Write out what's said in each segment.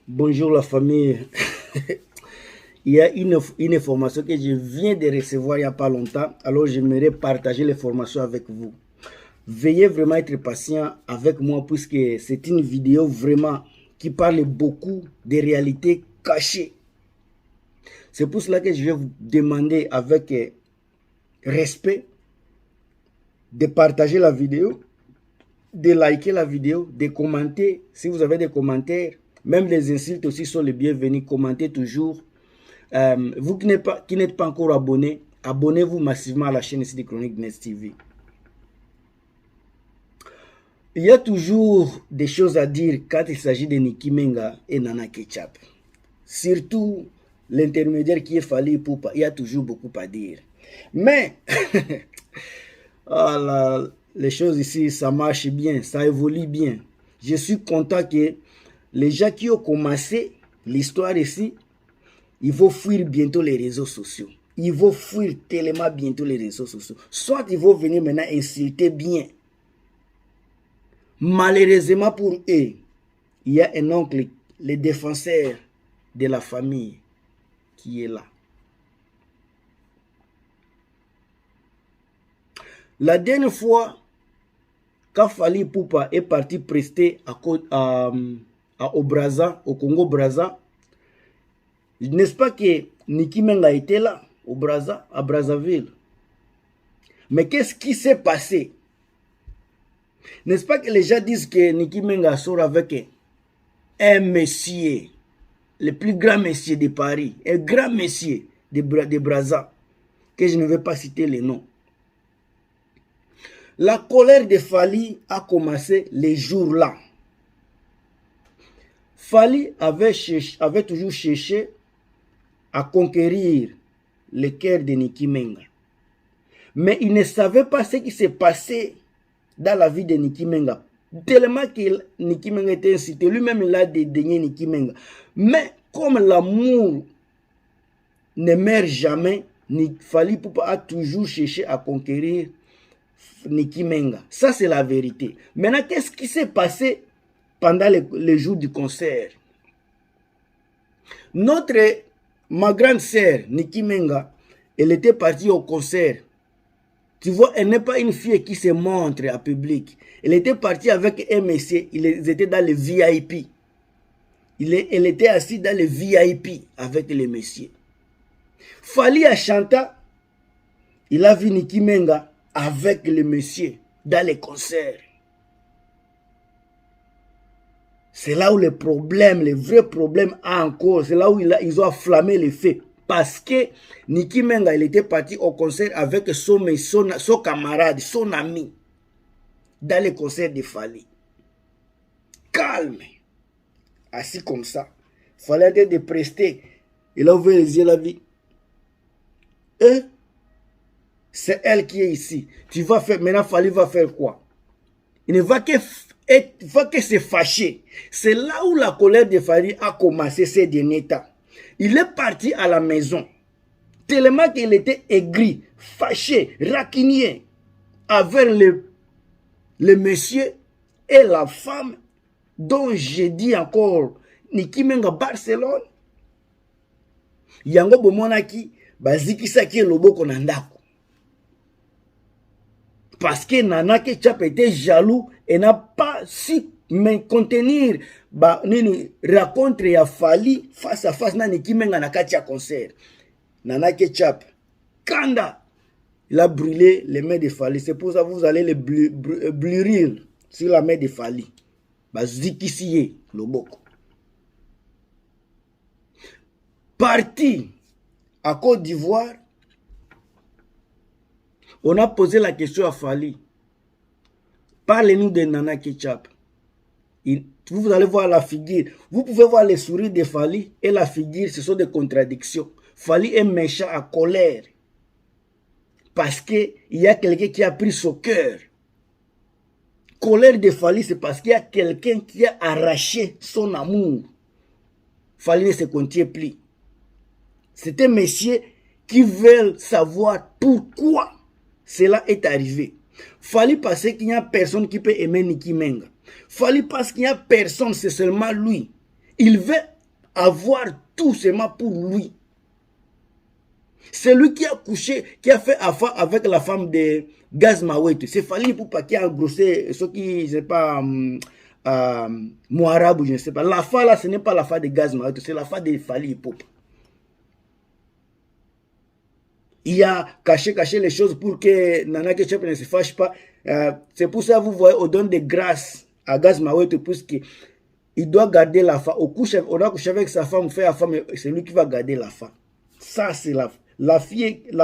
Bonjour la famille. Il y a une information que je viens de recevoir il n'y a pas longtemps. Alors j'aimerais partager l'information avec vous. Veuillez vraiment être patient avec moi puisque c'est une vidéo vraiment qui parle beaucoup des réalités cachées. C'est pour cela que je vais vous demander avec respect de partager la vidéo, de liker la vidéo, de commenter si vous avez des commentaires. Même les insultes aussi sont les bienvenus. Commentez toujours. Vous qui n'êtes pas encore abonné, abonnez-vous massivement à la chaîne ici de Chronique Nest TV. Il y a toujours des choses à dire quand il s'agit de Nicky Menga et Nana Ketchup. Surtout l'intermédiaire qui est Fally Ipupa, il y a toujours beaucoup à dire. Mais, les choses ici, ça marche bien, ça évolue bien. Je suis content que les gens qui ont commencé l'histoire ici, ils vont fuir bientôt les réseaux sociaux. Ils vont fuir tellement bientôt les réseaux sociaux. Soit ils vont venir maintenant insulter bien. Malheureusement pour eux, il y a un oncle, le défenseur de la famille, qui est là. La dernière fois, quand Fally Ipupa est parti prester au Brazza, au Congo Brazza, n'est-ce pas que Nicky Menga était là, au Brazza, à Brazzaville? Mais qu'est-ce qui s'est passé? N'est-ce pas que les gens disent que Nicky Menga sort avec un monsieur, le plus grand monsieur de Paris, un grand monsieur de Brazza, que je ne vais pas citer les noms. La colère de Fally a commencé les jours-là. Fally avait toujours cherché à conquérir le cœur de Nicky Menga. Mais il ne savait pas ce qui s'est passé dans la vie de Nicky Menga. Tellement que Nicky Menga était incité. Lui-même, il a dédaigné Nicky Menga. Mais comme l'amour ne meurt jamais, Fally Ipupa a toujours cherché à conquérir Nicky Menga. Ça, c'est la vérité. Maintenant, qu'est-ce qui s'est passé pendant les jours du concert? Ma grande sœur, Nicky Menga, elle était partie au concert. Tu vois, elle n'est pas une fille qui se montre à public. Elle était partie avec un monsieur, ils étaient dans le VIP. Elle était assise dans le VIP avec les messieurs. Fally a chanté, il a vu Nicky Menga avec les messieurs dans les concerts. C'est là où le problème, le vrai problème a encore, c'est là où ils ont afflammé les faits. Parce que Nicky Menga, il était parti au concert avec son camarade, son ami, dans le concert de Fally. Calme. Assis comme ça. Fallait être de prester. Il a ouvert les yeux, la vie. C'est elle qui est ici. Tu vas faire, maintenant Fally va faire quoi? Il ne va que se fâcher. C'est là où la colère de Fally a commencé ces derniers temps. Il est parti à la maison, tellement qu'il était aigri, fâché, raquinier, avec le monsieur et la femme dont j'ai dit encore, Nicky Menga Barcelone. Yango bomonaki, bazikisaki loboko na ndako. Parce que Nana Ketchup était jaloux et n'a pas su contenir rencontre ya Fally face à face na Nicky Menga na kati ya concert. Nana Ketchup, Kanda, il a brûlé les mains de Fally. C'est pour ça que vous allez les blurrir sur la main de Fally. Bazikisiye loboko. Parti à Côte d'Ivoire, on a posé la question à Fally. Parlez-nous de Nana Ketchup. Vous allez voir la figure. Vous pouvez voir les sourires de Fally et la figure, ce sont des contradictions. Fally est méchant, à colère. Parce qu'il y a quelqu'un qui a pris son cœur. Colère de Fally, c'est parce qu'il y a quelqu'un qui a arraché son amour. Fally ne se contient plus. C'est un monsieur qui veut savoir pourquoi cela est arrivé. Fally parce qu'il n'y a personne qui peut aimer Nicky Menga. Fally parce qu'il n'y a personne, c'est seulement lui. Il veut avoir tout seulement pour lui. C'est lui qui a couché, qui a fait affaire avec la femme de Gaz Mawetu. C'est Fally Ipupa qui a engrossé ceux qui, je ne sais pas, Mouarab ou je ne sais pas. La femme là, ce n'est pas la femme de Gaz Mawetu, c'est la femme de Fally Ipupa. Il a caché les choses pour que Nana Ketchup ne se fâche pas. C'est pour ça que vous voyez, on donne des grâces à Gaz Mawetu, puisqu'il doit garder la femme. On doit coucher avec sa femme, faire la femme, c'est lui qui va garder la femme. Ça, c'est la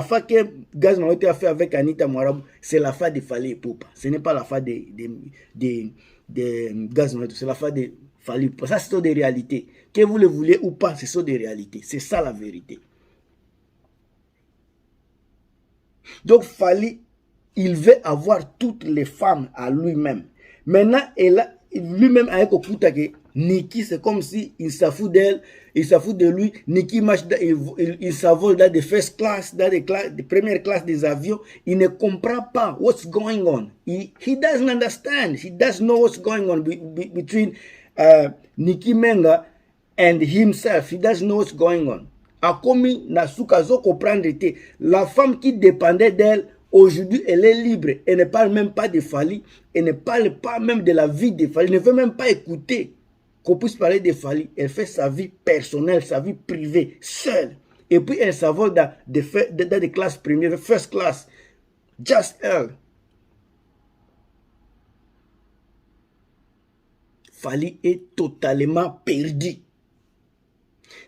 femme que Gaz Mawetu a fait avec Anita Mouarab, c'est la femme de Fally Ipupa. Ce n'est pas la femme de Gaz Mawetu, c'est la femme de Fally Ipupa. Ça, ce sont des réalités. Que vous le voulez ou pas, ce sont des réalités. C'est ça la vérité. Donc Fally, il veut avoir toutes les femmes à lui-même. Maintenant, lui-même avec Okuta que Niki, c'est comme si il s'affout d'elle, il s'affout de lui. Niki marche, il s'envole dans des first class, dans des premières classes des avions. Il ne comprend pas what's going on. He doesn't understand. He doesn't know what's going on between Niki Menga and himself. He doesn't know what's going on. Akomi Nasuka zo comprendre que la femme qui dépendait d'elle, aujourd'hui, elle est libre. Elle ne parle même pas de Fally. Elle ne parle pas même de la vie de Fally. Elle ne veut même pas écouter qu'on puisse parler de Fally. Elle fait sa vie personnelle, sa vie privée, seule. Et puis, elle s'envole dans des classes premières, first class. Just elle. Fally est totalement perdu.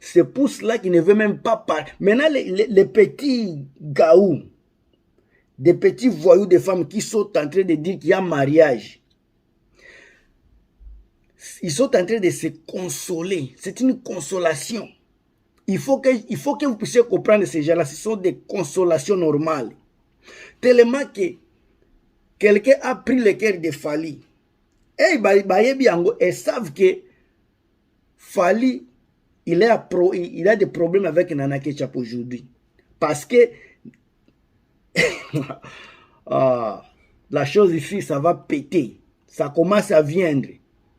C'est pour cela qu'il ne veut même pas parler. Maintenant, les petits gaous, des petits voyous de femmes qui sont en train de dire qu'il y a mariage, ils sont en train de se consoler. C'est une consolation. Il faut que vous puissiez comprendre ces gens-là. Ce sont des consolations normales. Tellement que quelqu'un a pris le cœur de Fally. Et ils savent que Fally, il a des problèmes avec Nana Ketchup aujourd'hui. Parce que la chose ici, ça va péter. Ça commence à viendre.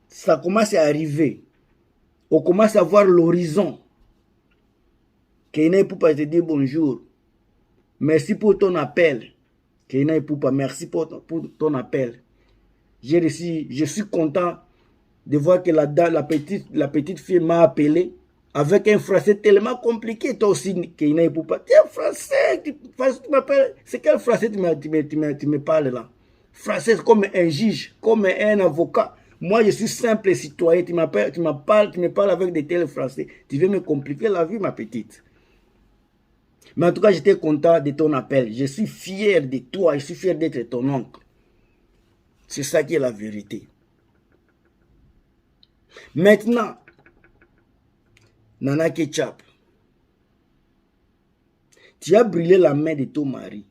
Ça commence à arriver. On commence à voir l'horizon. Keina Ipupa te dit bonjour. Merci pour ton appel. Keina Ipupa, merci pour ton appel. Je suis content de voir que la petite fille m'a appelé avec un français tellement compliqué. Toi aussi, Keina Ipupa. Tu es français, tu m'appelles. C'est quel français tu me parles là? Français comme un juge, comme un avocat. Moi, je suis simple citoyen. Tu me parles avec des tels français. Tu veux me compliquer la vie, ma petite. Mais en tout cas, j'étais content de ton appel. Je suis fier de toi. Je suis fier d'être ton oncle. C'est ça qui est la vérité. Maintenant, Nana Ketchup, tu as brûlé la main de ton mari.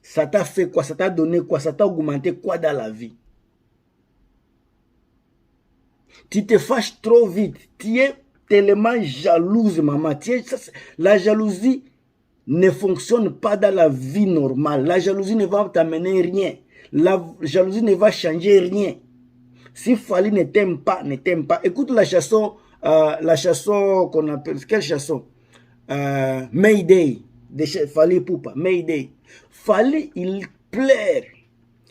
Ça t'a fait quoi? Ça t'a donné quoi? Ça t'a augmenté quoi dans la vie? Tu te fâches trop vite. Tu es tellement jalouse, maman. La jalousie ne fonctionne pas dans la vie normale. La jalousie ne va t'amener rien. La jalousie ne va changer rien. Si Fally ne t'aime pas, ne t'aime pas. Écoute la chanson qu'on appelle, quelle chanson? Mayday, de Fally Ipupa, Mayday. Fally, il pleure.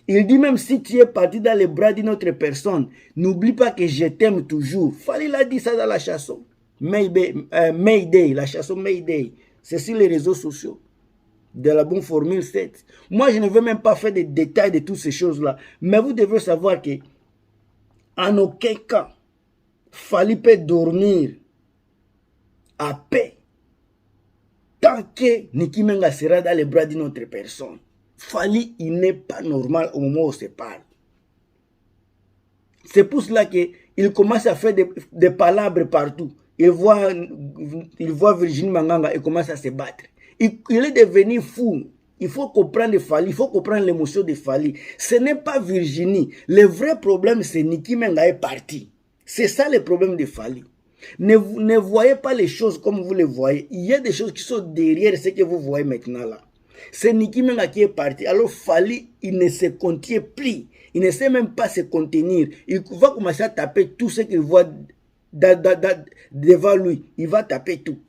Il dit même si tu es parti dans les bras d'une autre personne, n'oublie pas que je t'aime toujours. Fally l'a dit ça dans la chanson. Mayday, la chanson Mayday. C'est sur les réseaux sociaux. De la bonne formule 7. Moi, je ne veux même pas faire des détails de toutes ces choses-là. Mais vous devez savoir que, en aucun cas, Fally peut dormir à paix tant que Niki Menga sera dans les bras d'une autre personne. Fally, il n'est pas normal au moment où on se parle. C'est pour cela qu'il commence à faire des palabres partout. Il voit Virginie Manganga et commence à se battre. Il est devenu fou. Il faut comprendre Fally, il faut comprendre l'émotion de Fally. Ce n'est pas Virginie. Le vrai problème, c'est Niki Menga est parti. C'est ça le problème de Fally. Ne voyez pas les choses comme vous les voyez. Il y a des choses qui sont derrière ce que vous voyez maintenant là. C'est Niki Menga qui est parti. Alors Fally, il ne se contient plus. Il ne sait même pas se contenir. Il va commencer à taper tout ce qu'il voit devant lui, il va taper tout.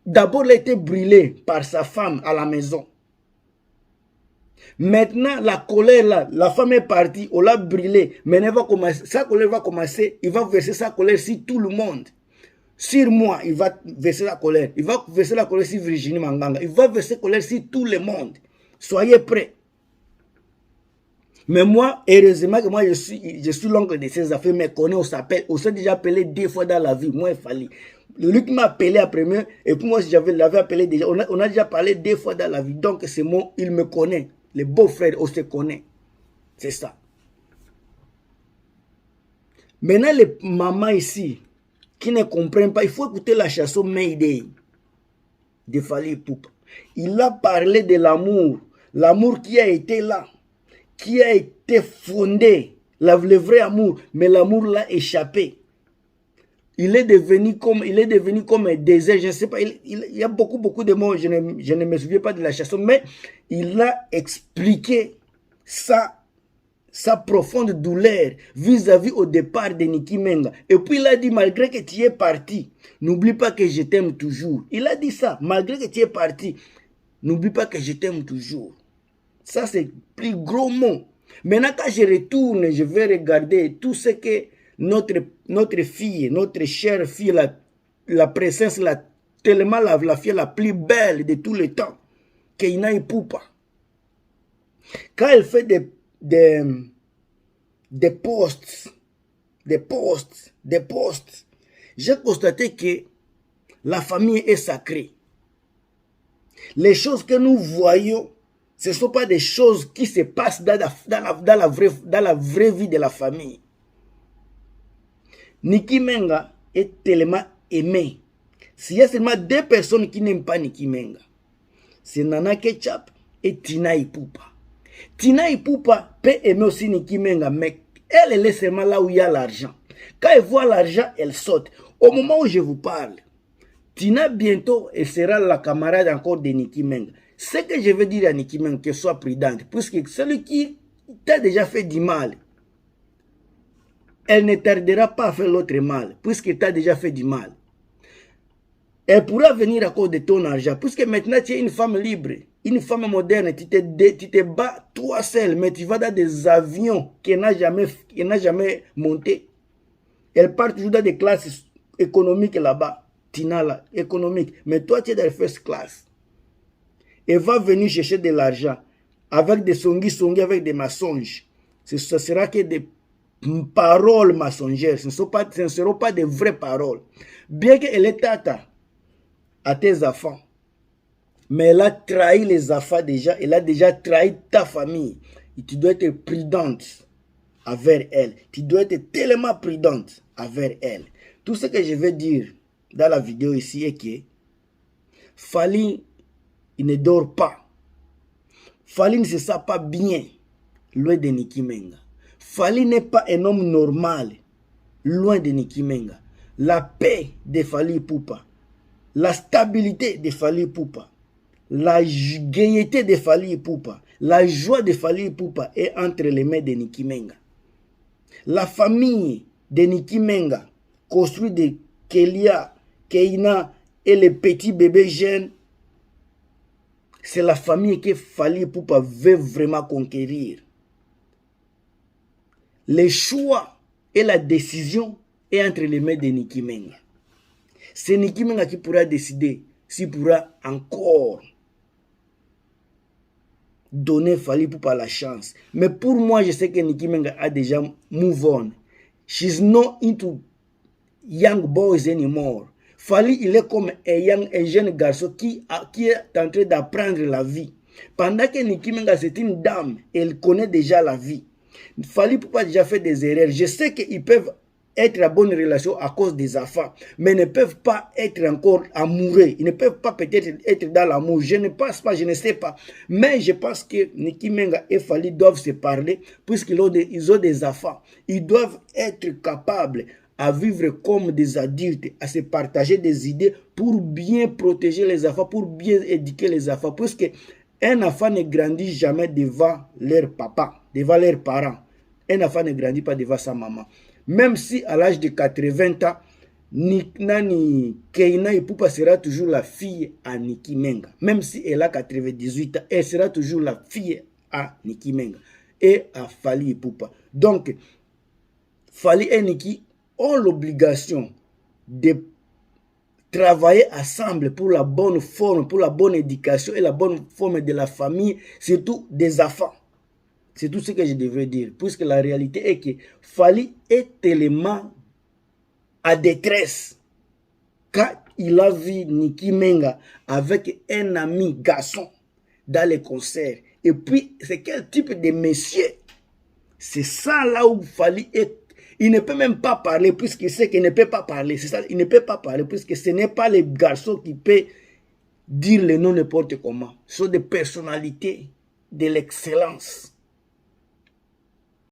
D'abord, il a été brûlé par sa femme à la maison. Maintenant, la colère là, la femme est partie, on l'a brûlé. Maintenant, sa colère va commencer, il va verser sa colère sur tout le monde. Sur moi, il va verser la colère. Il va verser la colère sur Virginie Manganga. Il va verser la colère sur tout le monde. Soyez prêts. Mais moi, heureusement que moi, je suis l'oncle de ces affaires, mais on s'appelle, on s'est déjà appelé 2 fois dans la vie. Moi, il fallait. Lui qui m'a appelé à premier, et puis moi, l'avais appelé déjà. On a déjà parlé 2 fois dans la vie. Donc, c'est moi, il me connaît. Les beaux-frères, on se connaît. C'est ça. Maintenant, les mamans ici, qui ne comprennent pas, il faut écouter la chanson Mayday de Fally Ipupa. Il a parlé de l'amour. L'amour qui a été là, qui a été fondé, le vrai amour, mais l'amour l'a échappé. Il est devenu comme un désert, je ne sais pas, il y a beaucoup de mots, je ne me souviens pas de la chanson, mais il a expliqué sa profonde douleur vis-à-vis au départ de Nicky Menga. Et puis il a dit, malgré que tu es parti, n'oublie pas que je t'aime toujours. Il a dit ça, malgré que tu es parti, n'oublie pas que je t'aime toujours. Ça, c'est le plus gros mot. Maintenant, quand je retourne, je vais regarder tout ce que notre fille, notre chère fille, la princesse, tellement la fille la plus belle de tous les temps, Keyna Ipupa. Quand elle fait des posts, j'ai constaté que la famille est sacrée. Les choses que nous voyons, ce ne sont pas des choses qui se passent dans la vraie vie de la famille. Nicky Menga est tellement aimé. S'il y a seulement 2 personnes qui n'aiment pas Nicky Menga, c'est Nana Ketchup et Tina Ipupa. Tina Ipupa peut aimer aussi Nicky Menga, mais elle est seulement là où il y a l'argent. Quand elle voit l'argent, elle saute. Au moment où je vous parle, Tina bientôt elle sera la camarade encore de Nicky Menga. Ce que je veux dire à Nicky Menga, qu'elle soit prudente, puisque celui qui t'a déjà fait du mal, elle ne tardera pas à faire l'autre mal, puisqu'elle t'a déjà fait du mal. Elle pourra venir à cause de ton argent, puisque maintenant tu es une femme libre, une femme moderne, tu te bats toi seul, mais tu vas dans des avions qu'elle n'a jamais monté. Elle part toujours dans des classes économiques là-bas, Tina là, économique, mais toi tu es dans la first class. Elle va venir chercher de l'argent avec des songi, avec des mensonges. Ce sera que des paroles mensongères, ce ne seront pas des vraies paroles. Bien qu'elle est tata à tes enfants, mais elle a trahi les enfants déjà, elle a déjà trahi ta famille. Et tu dois être prudente envers elle. Tu dois être tellement prudente envers elle. Tout ce que je vais dire dans la vidéo ici est que Fally, il ne dort pas. Fally ne se sent pas bien loin de Nicky Menga. Fally n'est pas un homme normal loin de Nicky Menga. La paix de Fally Ipupa, la stabilité de Fally Ipupa, la gaieté de Fally Ipupa, la joie de Fally Ipupa est entre les mains de Nicky Menga. La famille de Nicky Menga, construite de Kelia, Keyna et les petits bébés jeunes, c'est la famille que Fally Ipupa veut vraiment conquérir. Le choix et la décision est entre les mains de Nicky Menga. C'est Nicky Menga qui pourra décider s'il pourra encore donner Fally Ipupa la chance. Mais pour moi, je sais que Nicky Menga a déjà move on. She's not into young boys anymore. Fally, il est comme un jeune garçon qui est en train d'apprendre la vie. Pendant que Nicky Menga, c'est une dame, elle connaît déjà la vie. Fally Ipupa a déjà fait des erreurs. Je sais qu'ils peuvent être en bonne relation à cause des enfants, mais ne peuvent pas être encore amoureux. Ils ne peuvent pas peut-être être dans l'amour. Je ne pense pas, je ne sais pas. Mais je pense que Nicky Menga et Fally doivent se parler puisqu'ils ont des enfants. Ils doivent être capables à vivre comme des adultes, à se partager des idées pour bien protéger les enfants, pour bien éduquer les enfants. Puisque un enfant ne grandit jamais devant leur papa, devant leurs parents. Un enfant ne grandit pas devant sa maman. Même si à l'âge de 80 ans, Keina Ipupa sera toujours la fille à Niki Menga. Même si elle a 98 ans, elle sera toujours la fille à Niki Menga et à Fally Ipupa. Donc, Fally et Niki ont l'obligation de travailler ensemble pour la bonne forme, pour la bonne éducation et la bonne forme de la famille, surtout des enfants. C'est tout ce que je devrais dire, puisque la réalité est que Fally est tellement à détresse quand il a vu Niki Menga avec un ami garçon dans les concerts. Et puis, c'est quel type de monsieur? C'est ça là où Fally est. Il ne peut même pas parler puisqu'il sait qu'il ne peut pas parler. C'est ça, il ne peut pas parler puisque ce n'est pas les garçons qui peuvent dire le nom n'importe comment. Ce sont des personnalités de l'excellence.